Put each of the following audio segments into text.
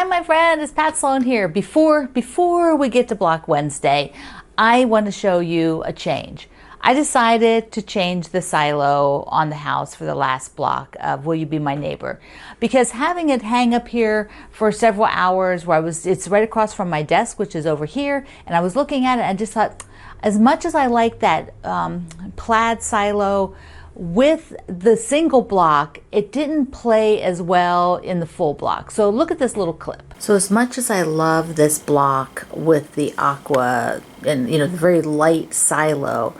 Hi, my friend, it's Pat Sloan here. Before we get to Block Wednesday, I want to show you a change. I decided to change the silo on the house for the last block of Will You Be My Neighbor? Because having it hang up here for several hours where it's right across from my desk, which is over here, and I was looking at it and just thought, as much as I like that plaid silo, with the single block, it didn't play as well in the full block. So look at this little clip. So as much as I love this block with the aqua and the very light silo,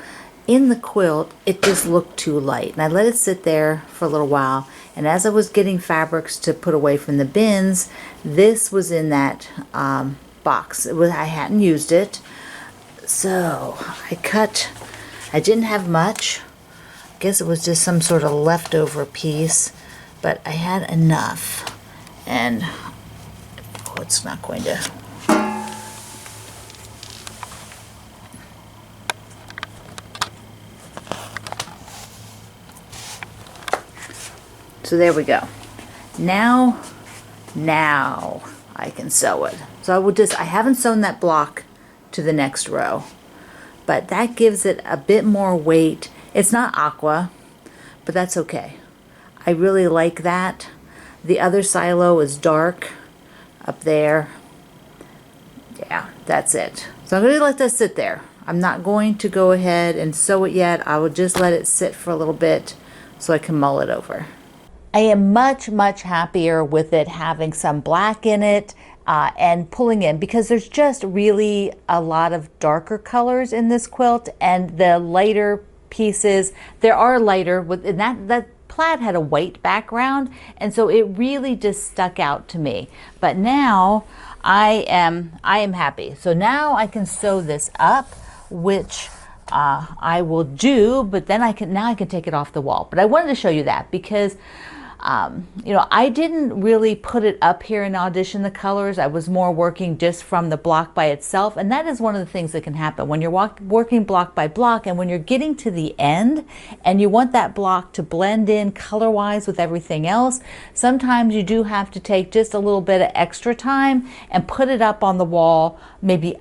in the quilt it just looked too light. And I let it sit there for a little while, and as I was getting fabrics to put away from the bins, this was in that box. I hadn't used it. So I didn't have much. Guess it was just some sort of leftover piece, but I had enough, and it's not going to. So there we go. Now I can sew it. So I haven't sewn that block to the next row, but that gives it a bit more weight. It's not aqua, but that's okay. I really like that. The other silo is dark up there. Yeah, that's it. So I'm going to let this sit there. I'm not going to go ahead and sew it yet. I will just let it sit for a little bit so I can mull it over. I am much happier with it having some black in it and pulling in, because there's just really a lot of darker colors in this quilt, and the lighter pieces, there are lighter, and that plaid had a white background, and so it really just stuck out to me. But now I am happy. So now I can sew this up, which I will do, but then I can take it off the wall. But I wanted to show you that because I didn't really put it up here and audition the colors. I was more working just from the block by itself, and that is one of the things that can happen when you're working block by block, and when you're getting to the end and you want that block to blend in color-wise with everything else. Sometimes you do have to take just a little bit of extra time and put it up on the wall, maybe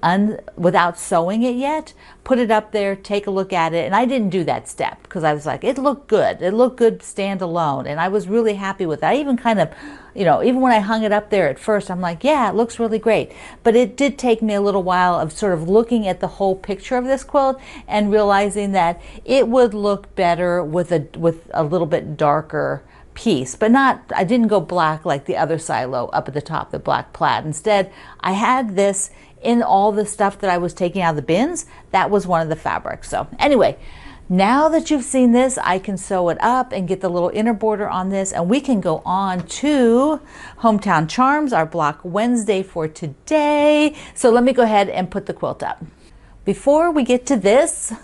without sewing it yet. Put it up there, take a look at it, and I didn't do that step because I was like, it looked good. It looked good standalone, and I was really happy with it. I even kind of, even when I hung it up there at first, I'm like, yeah, it looks really great. But it did take me a little while of sort of looking at the whole picture of this quilt and realizing that it would look better with a little bit darker piece, but I didn't go black like the other silo up at the top, the black plaid. Instead, I had this in all the stuff that I was taking out of the bins. That was one of the fabrics. So anyway, now that you've seen this, I can sew it up and get the little inner border on this, and we can go on to Hometown Charms, our Block Wednesday for today. So let me go ahead and put the quilt up. Before we get to this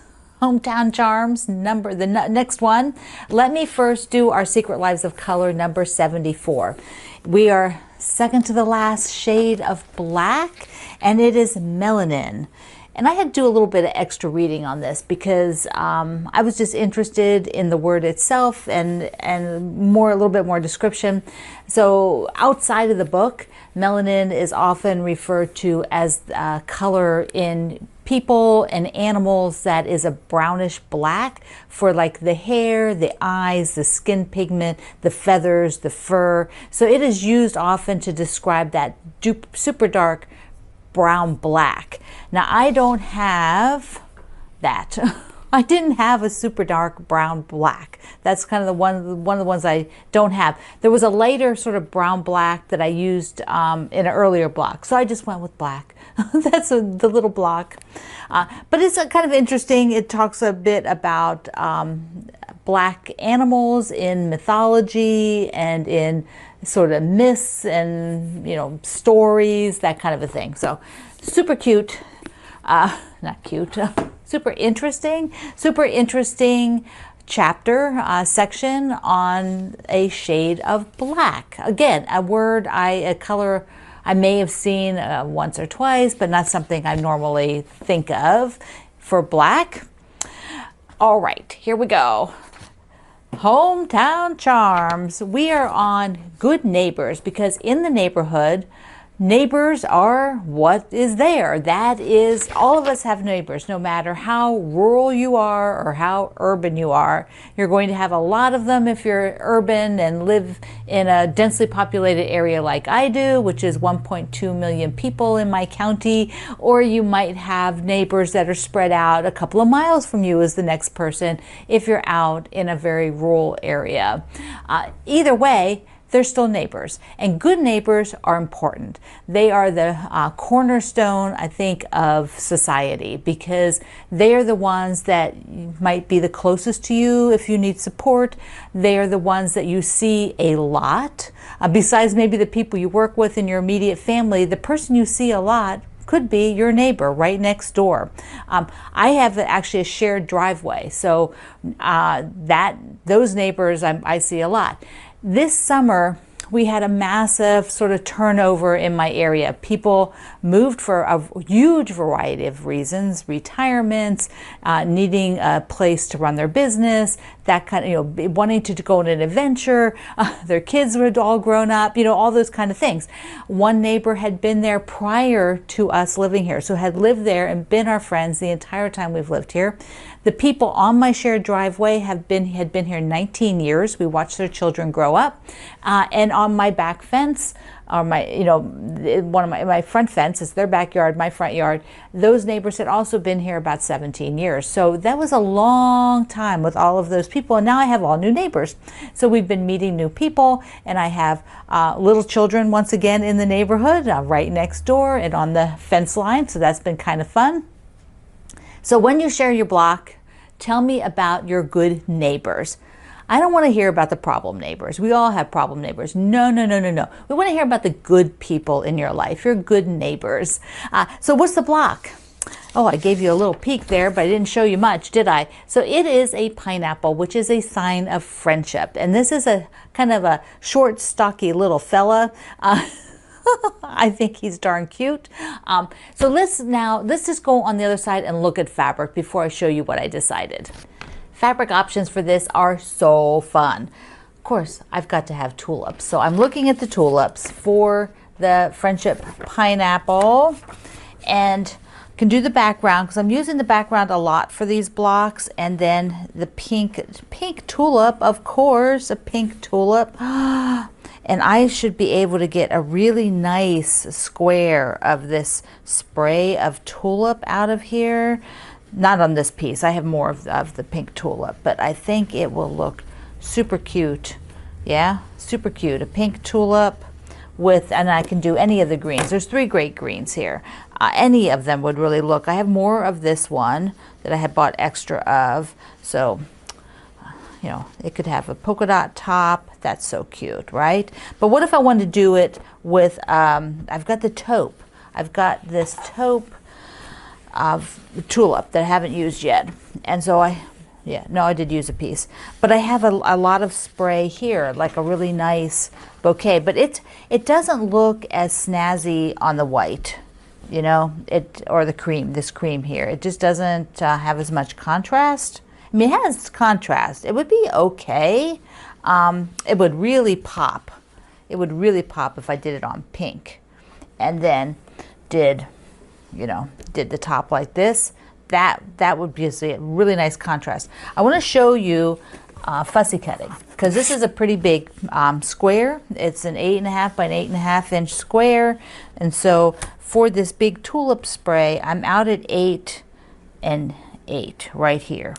Hometown Charms the next one, let me first do our Secret Lives of Color number 74. We are second to the last shade of black, and it is Melanin. And I had to do a little bit of extra reading on this because I was just interested in the word itself and a little bit more description. So outside of the book, melanin is often referred to as color in people and animals that is a brownish black for like the hair, the eyes, the skin pigment, the feathers, the fur. So it is used often to describe that super dark brown black. Now I don't have that. I didn't have a super dark brown black. That's kind of one of the ones I don't have. There was a lighter sort of brown black that I used in an earlier block, so I just went with black. That's the little block. But it's kind of interesting. It talks a bit about black animals in mythology and in sort of myths and stories, that kind of a thing. So super cute. Not cute. Super interesting chapter section on a shade of black. Again, a color I may have seen once or twice, but not something I normally think of for black. All right, here we go. Hometown Charms. We are on Good Neighbors because in the neighborhood Neighbors are what is there. That is, all of us have neighbors, no matter how rural you are or how urban you are. You're going to have a lot of them if you're urban and live in a densely populated area like I do, which is 1.2 million people in my county, or you might have neighbors that are spread out a couple of miles from you as the next person if you're out in a very rural area. Either way, they're still neighbors, and good neighbors are important. They are the cornerstone, I think, of society, because they are the ones that might be the closest to you if you need support. They are the ones that you see a lot. Besides maybe the people you work with in your immediate family, the person you see a lot could be your neighbor right next door. I have actually a shared driveway, so those neighbors I see a lot. This summer, we had a massive sort of turnover in my area. People moved for a huge variety of reasons: retirements, needing a place to run their business, that kind of, wanting to go on an adventure, their kids were all grown up, all those kind of things. One neighbor had been there prior to us living here, so had lived there and been our friends the entire time we've lived here. The people on my shared driveway had been here 19 years. We watched their children grow up. And on my back fence, or one of my front fence, it's their backyard, my front yard, those neighbors had also been here about 17 years. So that was a long time with all of those people. And now I have all new neighbors. So we've been meeting new people, and I have little children once again in the neighborhood, right next door and on the fence line. So that's been kind of fun. So when you share your block, tell me about your good neighbors. I don't want to hear about the problem neighbors. We all have problem neighbors. No. We want to hear about the good people in your life, your good neighbors. So what's the block? Oh, I gave you a little peek there, but I didn't show you much, did I? So it is a pineapple, which is a sign of friendship. And this is a kind of a short, stocky little fella. I think he's darn cute. So let's just go on the other side and look at fabric before I show you what I decided. Fabric options for this are so fun. Of course, I've got to have tulips. So I'm looking at the tulips for the Friendship Pineapple, and can do the background because I'm using the background a lot for these blocks. And then the pink tulip, of course, a pink tulip. And I should be able to get a really nice square of this spray of tulip out of here. Not on this piece. I have more of the pink tulip, but I think it will look super cute. Yeah, super cute. A pink tulip with, and I can do any of the greens. There's 3 great greens here. Any of them would really look. I have more of this one that I had bought extra of. So, it could have a polka dot top. That's so cute, right? But what if I wanted to do it with, I've got the taupe. I've got this taupe of tulip that I haven't used yet. And so I did use a piece. But I have a lot of spray here, like a really nice bouquet. But it doesn't look as snazzy on the white, or the cream, this cream here. It just doesn't have as much contrast. I mean, it has contrast. It would be okay. It would really pop. It would really pop if I did it on pink. And then did the top like this. That would be a really nice contrast. I want to show you fussy cutting, because this is a pretty big square. It's an 8.5 by an 8.5 inch square. And so for this big tulip spray, I'm out at 8 and 8 right here.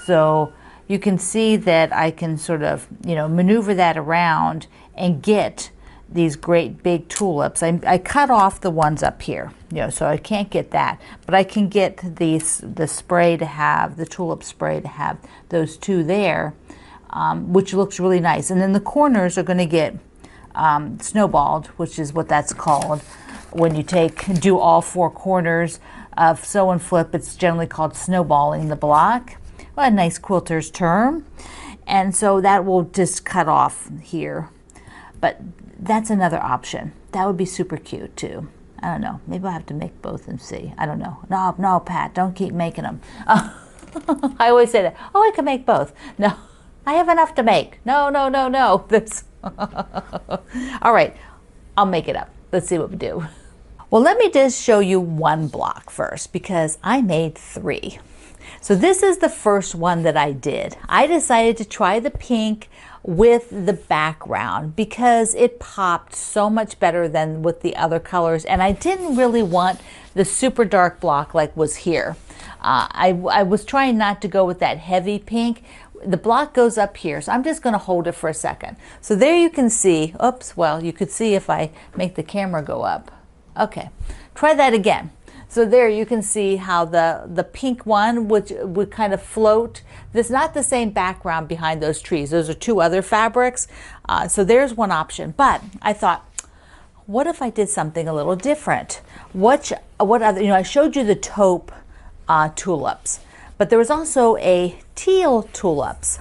So you can see that I can sort of, maneuver that around and get these great big tulips. I cut off the ones up here, so I can't get that, but I can get the spray to have, the tulip spray to have those 2 there, which looks really nice. And then the corners are going to get snowballed, which is what that's called. When you do all 4 corners of sew and flip, it's generally called snowballing the block. Well, a nice quilter's term. And so that will just cut off here. But that's another option. That would be super cute too. I don't know. Maybe I'll have to make both and see. I don't know. No, Pat, don't keep making them. I always say that. Oh, I can make both. No, I have enough to make. No. This. All right, I'll make it up. let's see what we do. Well, let me just show you one block first because I made 3. So this is the first one that I did. I decided to try the pink with the background because it popped so much better than with the other colors, and I didn't really want the super dark block like was here. I was trying not to go with that heavy pink. The block goes up here, so I'm just going to hold it for a second. So there you can see, oops, well, you could see if I make the camera go up. Okay, try that again. So there you can see how the pink one would kind of float. There's not the same background behind those trees. Those are 2 other fabrics. So there's one option. But I thought, what if I did something a little different? What other, I showed you the taupe tulips, but there was also a teal tulips.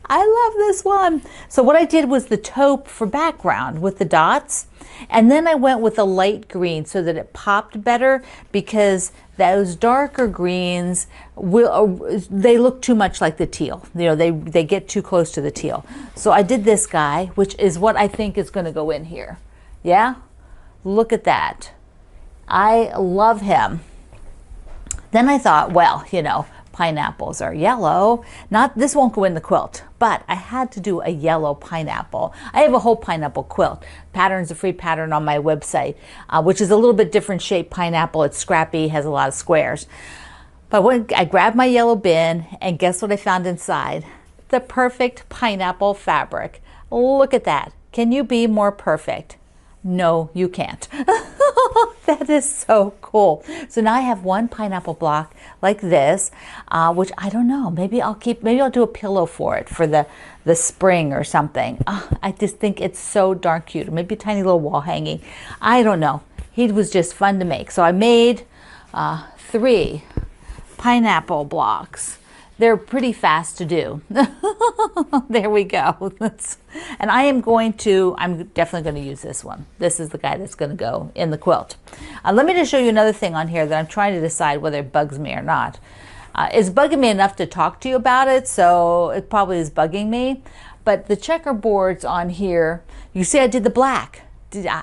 I love this one. So what I did was the taupe for background with the dots, and then I went with a light green so that it popped better, because those darker greens they look too much like the teal. They get too close to the teal. So I did this guy, which is what I think is going to go in here. Yeah, look at that. I love him. Then I thought, well, pineapples are yellow. This won't go in the quilt, but I had to do a yellow pineapple. I have a whole pineapple quilt. Pattern's a free pattern on my website, which is a little bit different shape pineapple. It's scrappy, has a lot of squares. But when I grabbed my yellow bin, and guess what I found inside? The perfect pineapple fabric. Look at that. Can you be more perfect? No, you can't. That is so cool. So now I have one pineapple block like this, which I don't know. Maybe I'll do a pillow for it for the spring or something. I just think it's so darn cute. Maybe a tiny little wall hanging. I don't know. He was just fun to make. So I made 3 pineapple blocks. They're pretty fast to do. There we go. And I'm definitely going to use this one. This is the guy that's going to go in the quilt. Let me just show you another thing on here that I'm trying to decide whether it bugs me or not. It's bugging me enough to talk to you about it, so it probably is bugging me. But the checkerboards on here, you see I did the black.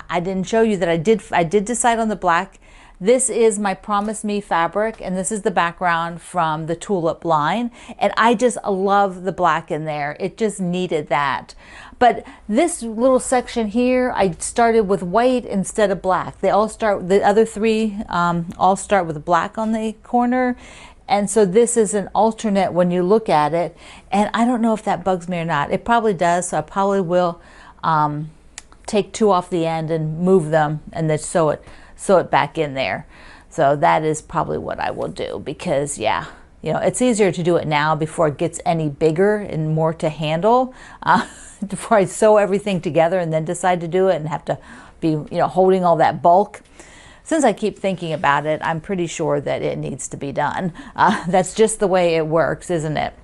I didn't show you that I did decide on the black. This is my Promise Me fabric, and this is the background from the tulip line. And I just love the black in there. It just needed that. But this little section here, I started with white instead of black. The other 3 all start with black on the corner. And so this is an alternate when you look at it. And I don't know if that bugs me or not. It probably does, so I probably will take 2 off the end and move them and then sew it back in there. So that is probably what I will do, because yeah, it's easier to do it now before it gets any bigger and more to handle, before I sew everything together and then decide to do it and have to be holding all that bulk. Since I keep thinking about it, I'm pretty sure that it needs to be done. That's just the way it works, isn't it?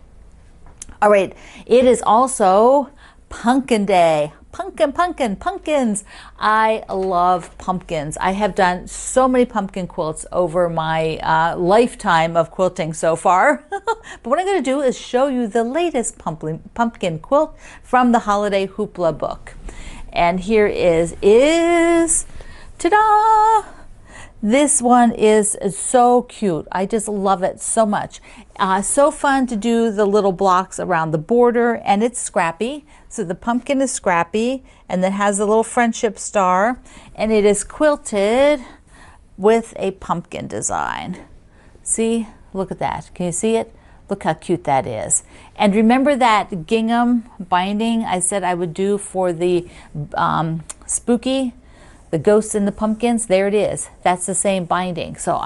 All right, it is also Pumpkin Day. Pumpkins. I love pumpkins. I have done so many pumpkin quilts over my lifetime of quilting so far. But what I'm going to do is show you the latest pumpkin quilt from the Holiday Hoopla book. And here is ta-da! This one is so cute. I just love it so much. So fun to do the little blocks around the border, and it's scrappy. So the pumpkin is scrappy, and it has a little friendship star, and it is quilted with a pumpkin design. See, look at that. Can you see it? Look how cute that is. And remember that gingham binding I said I would do for the spooky? The ghosts and the pumpkins, there it is. That's the same binding. So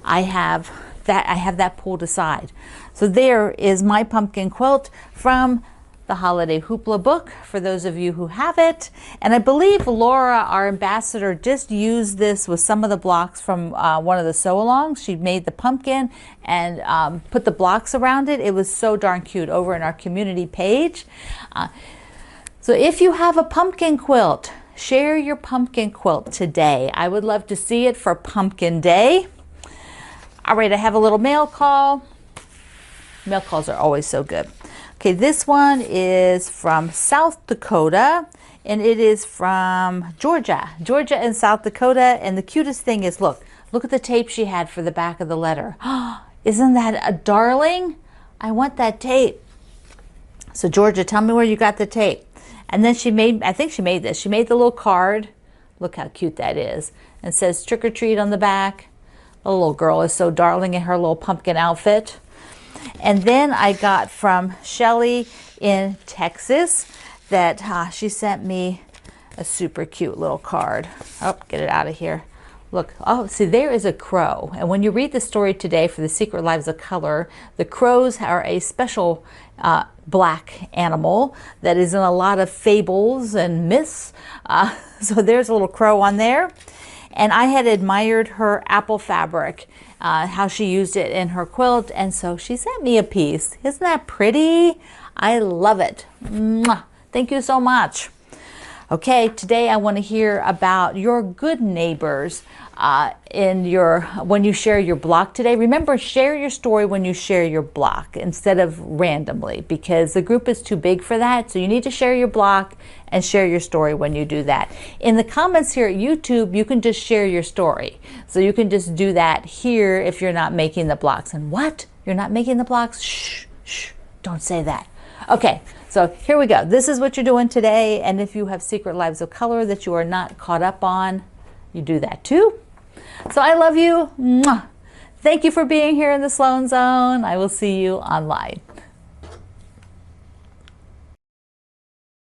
I have that pulled aside. So there is my pumpkin quilt from the Holiday Hoopla book, for those of you who have it. And I believe Laura, our ambassador, just used this with some of the blocks from one of the sew-alongs. She made the pumpkin and put the blocks around it. It was so darn cute over in our community page. So if you have a pumpkin quilt, share your pumpkin quilt today. I would love to see it for Pumpkin Day. All right, I have a little mail call. Mail calls are always so good. Okay, this one is from South Dakota. and it is from Georgia and South Dakota. And the cutest thing is, look at the tape she had for the back of the letter. Isn't that a darling? I want that tape. So Georgia, tell me where you got the tape. And then she made, I think she made this. She made the little card. Look how cute that is. And it says trick or treat on the back. The little girl is so darling in her little pumpkin outfit. And then I got from Shelly in Texas that she sent me a super cute little card. Oh, get it out of here. Look, oh, see, there is a crow. And when you read the story today for The Secret Lives of Color, the crows are a special black animal that is in a lot of fables and myths. So there's a little crow on there. And I had admired her apple fabric, how she used it in her quilt. And so she sent me a piece. Isn't that pretty? I love it. Mwah. Thank you so much. Okay, today I want to hear about your good neighbors when you share your block today. Remember, share your story when you share your block instead of randomly, because the group is too big for that. So you need to share your block and share your story when you do that. In the comments here at YouTube, you can just share your story. So you can just do that here if you're not making the blocks. And what? You're not making the blocks? Shh, shh, don't say that. Okay, so here we go. This is what you're doing today. And if you have Secret Lives of Color that you are not caught up on, you do that too. So I love you. Mwah. Thank you for being here in the Sloan Zone. I will see you online.